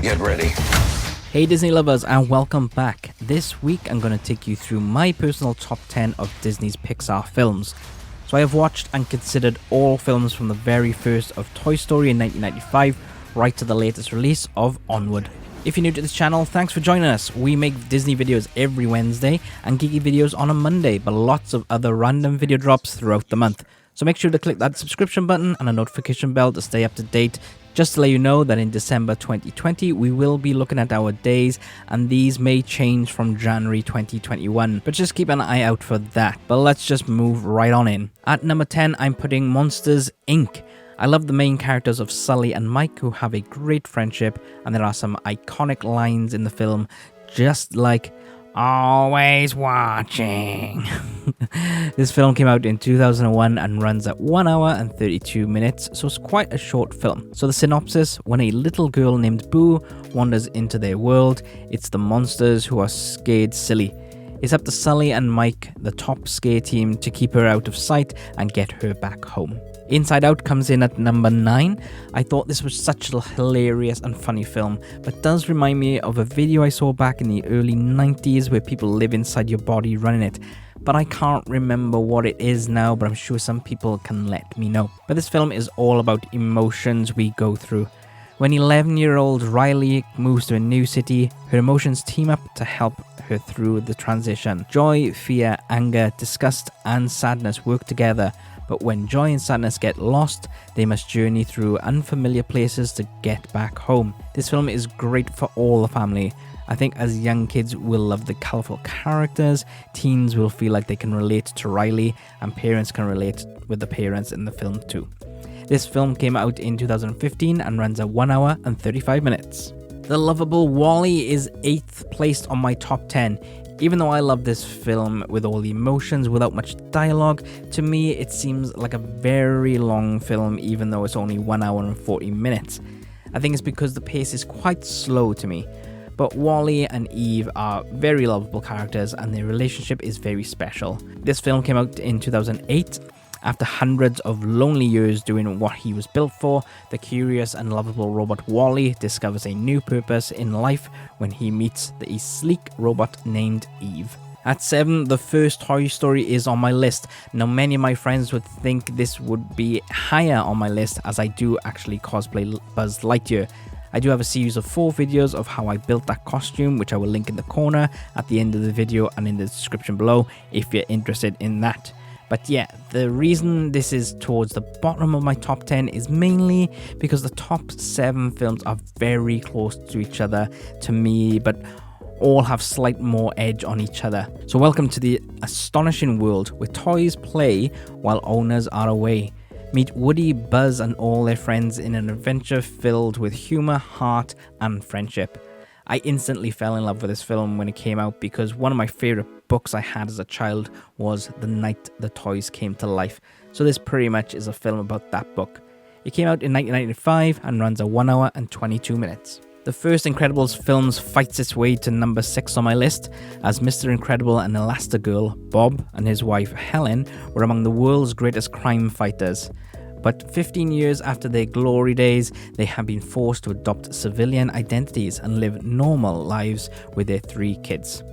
Get ready. Hey Disney lovers, and welcome back. This week I'm going to take you through my personal top 10 of Disney's Pixar films. So I have watched and considered all films from the very first of Toy Story in 1995 right to the latest release of Onward. If you're new to this channel, thanks for joining us. We make Disney videos every Wednesday and geeky videos on a Monday, but lots of other random video drops throughout the month. So make sure to click that subscription button and a notification bell to stay up to date. Just to let you know that in December 2020, we will be looking at our days, and these may change from January 2021, but just keep an eye out for that. But let's just move right on in. At number 10, I'm putting Monsters, Inc. I love the main characters of Sully and Mike, who have a great friendship, and there are some iconic lines in the film, just like, "Always watching." This film came out in 2001 and runs at 1 hour and 32 minutes, so it's quite a short film. So the synopsis: when a little girl named Boo wanders into their world, it's the monsters who are scared silly. It's up to Sully and Mike, the top scare team, to keep her out of sight and get her back home. Inside Out comes in at number 9. I thought this was such a hilarious and funny film, but does remind me of a video I saw back in the early 90s where people live inside your body running it. But I can't remember what it is now, but I'm sure some people can let me know. But this film is all about emotions we go through. When 11-year-old Riley moves to a new city, her emotions team up to help her through the transition. Joy, fear, anger, disgust, and sadness work together. But when joy and sadness get lost, they must journey through unfamiliar places to get back home. This film is great for all the family. I think as young kids will love the colourful characters, teens will feel like they can relate to Riley, and parents can relate with the parents in the film too. This film came out in 2015 and runs at 1 hour and 35 minutes. The lovable WALL-E is 8th placed on my top 10. Even though I love this film with all the emotions without much dialogue, to me it seems like a very long film even though it's only 1 hour and 40 minutes. I think it's because the pace is quite slow to me. But WALL-E and Eve are very lovable characters and their relationship is very special. This film came out in 2008. After hundreds of lonely years doing what he was built for, the curious and lovable robot WALL-E discovers a new purpose in life when he meets a sleek robot named Eve. At 7, the first Toy Story is on my list. Now, many of my friends would think this would be higher on my list as I do actually cosplay Buzz Lightyear. I do have a series of 4 videos of how I built that costume, which I will link in the corner at the end of the video and in the description below if you're interested in that. But yeah, the reason this is towards the bottom of my top 10 is mainly because the top 7 films are very close to each other to me, but all have slight more edge on each other. So welcome to the astonishing world where toys play while owners are away. Meet Woody, Buzz, and all their friends in an adventure filled with humor, heart, and friendship. I instantly fell in love with this film when it came out because one of my favorite books I had as a child was The Night the Toys Came to Life. So this pretty much is a film about that book. It came out in 1995 and runs at 1 hour and 22 minutes. The first Incredibles films fights its way to number 6 on my list, as Mr. Incredible and Elastigirl, Bob, and his wife Helen were among the world's greatest crime fighters. But 15 years after their glory days, they have been forced to adopt civilian identities and live normal lives with their 3 kids.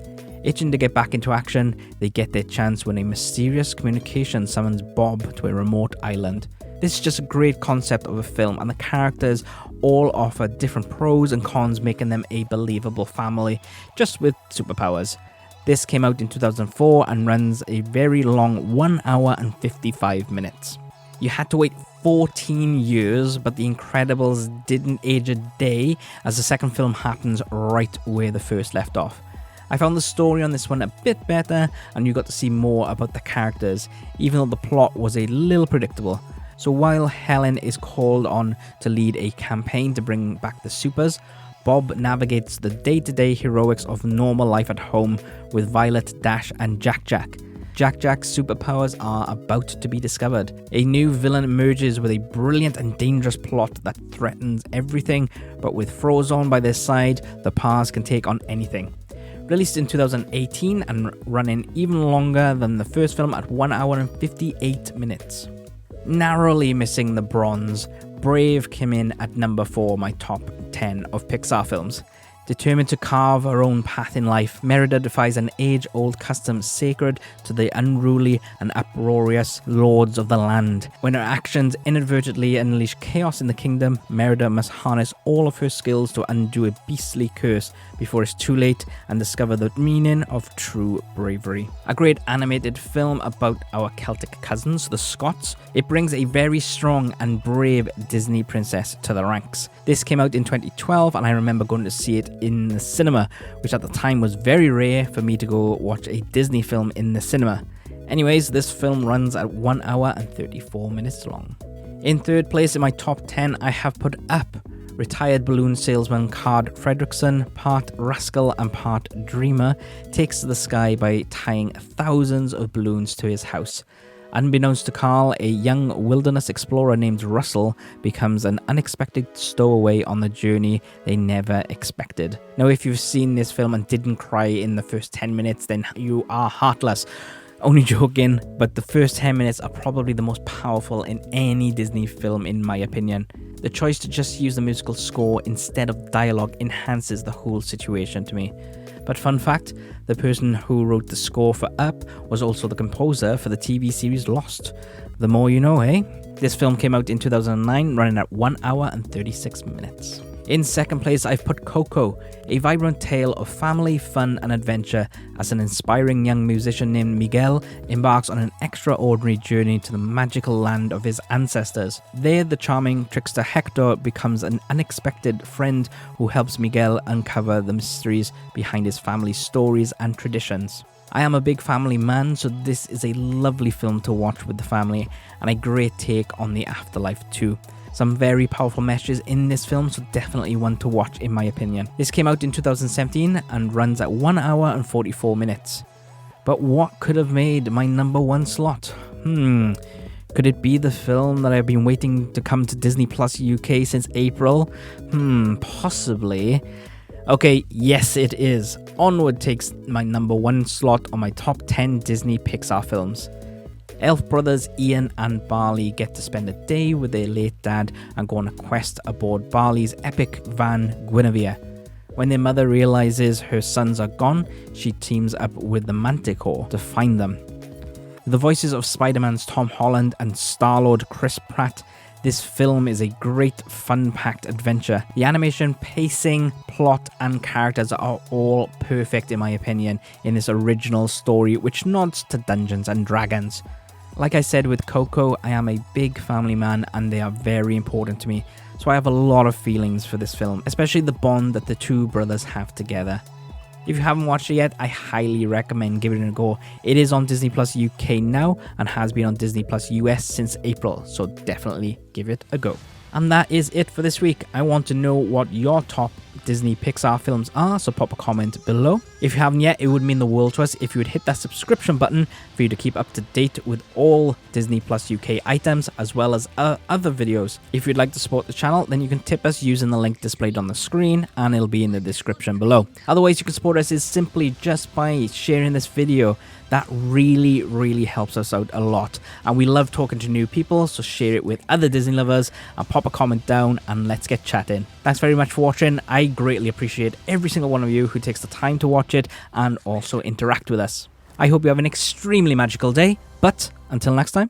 Itching to get back into action, they get their chance when a mysterious communication summons Bob to a remote island. This is just a great concept of a film, and the characters all offer different pros and cons, making them a believable family, just with superpowers. This came out in 2004 and runs a very long 1 hour and 55 minutes. You had to wait 14 years, but The Incredibles didn't age a day, as the second film happens right where the first left off. I found the story on this one a bit better, and you got to see more about the characters, even though the plot was a little predictable. So while Helen is called on to lead a campaign to bring back the supers, Bob navigates the day-to-day heroics of normal life at home with Violet, Dash, and Jack-Jack. Jack-Jack's superpowers are about to be discovered. A new villain emerges with a brilliant and dangerous plot that threatens everything, but with Frozone by their side, the powers can take on anything. Released in 2018 and running even longer than the first film at 1 hour and 58 minutes. Narrowly missing the bronze, Brave came in at number 4 my top 10 of Pixar films. Determined to carve her own path in life, Merida defies an age-old custom sacred to the unruly and uproarious lords of the land. When her actions inadvertently unleash chaos in the kingdom, Merida must harness all of her skills to undo a beastly curse before it's too late and discover the meaning of true bravery. A great animated film about our Celtic cousins, the Scots. It brings a very strong and brave Disney princess to the ranks. This came out in 2012 and I remember going to see it in the cinema, which at the time was very rare for me to go watch a Disney film in the cinema. Anyways, this film runs at 1 hour and 34 minutes long. In third place in my top 10, I have put Up. Retired balloon salesman Carl Fredricksen, part rascal and part dreamer, takes to the sky by tying thousands of balloons to his house. Unbeknownst to Carl, a young wilderness explorer named Russell becomes an unexpected stowaway on the journey they never expected. Now, if you've seen this film and didn't cry in the first 10 minutes, then you are heartless. Only joking, but the first 10 minutes are probably the most powerful in any Disney film in my opinion. The choice to just use the musical score instead of dialogue enhances the whole situation to me. But fun fact, the person who wrote the score for Up was also the composer for the TV series Lost. The more you know, eh? This film came out in 2009, running at 1 hour and 36 minutes. In second place, I've put Coco, a vibrant tale of family, fun and adventure as an inspiring young musician named Miguel embarks on an extraordinary journey to the magical land of his ancestors. There, the charming trickster Hector becomes an unexpected friend who helps Miguel uncover the mysteries behind his family's stories and traditions. I am a big family man, so this is a lovely film to watch with the family and a great take on the afterlife too. Some very powerful messages in this film, so definitely one to watch in my opinion. This came out in 2017 and runs at 1 hour and 44 minutes. But what could have made my number 1 slot? Could it be the film that I've been waiting to come to Disney Plus UK since April? Possibly. Okay, yes it is. Onward takes my number 1 slot on my top 10 Disney Pixar films. Elf brothers Ian and Barley get to spend a day with their late dad and go on a quest aboard Barley's epic van Guinevere. When their mother realizes her sons are gone, she teams up with the Manticore to find them. The voices of Spider-Man's Tom Holland and Star-Lord Chris Pratt, this film is a great fun-packed adventure. The animation, pacing, plot and characters are all perfect in my opinion in this original story which nods to Dungeons and Dragons. Like I said with Coco, I am a big family man and they are very important to me, so I have a lot of feelings for this film, especially the bond that the two brothers have together. If you haven't watched it yet, I highly recommend giving it a go. It is on Disney Plus UK now and has been on Disney Plus US since April, so definitely give it a go. And that is it for this week. I want to know what your top Disney Pixar films are, so pop a comment below. If you haven't yet, it would mean the world to us if you would hit that subscription button for you to keep up to date with all Disney Plus UK items as well as other videos. If you'd like to support the channel, then you can tip us using the link displayed on the screen and it'll be in the description below. Other ways you can support us is simply just by sharing this video. That really helps us out a lot, and we love talking to new people, so share it with other Disney lovers and pop a comment down and let's get chatting. Thanks very much for watching. I greatly appreciate every single one of you who takes the time to watch it and also interact with us. I hope you have an extremely magical day, but until next time.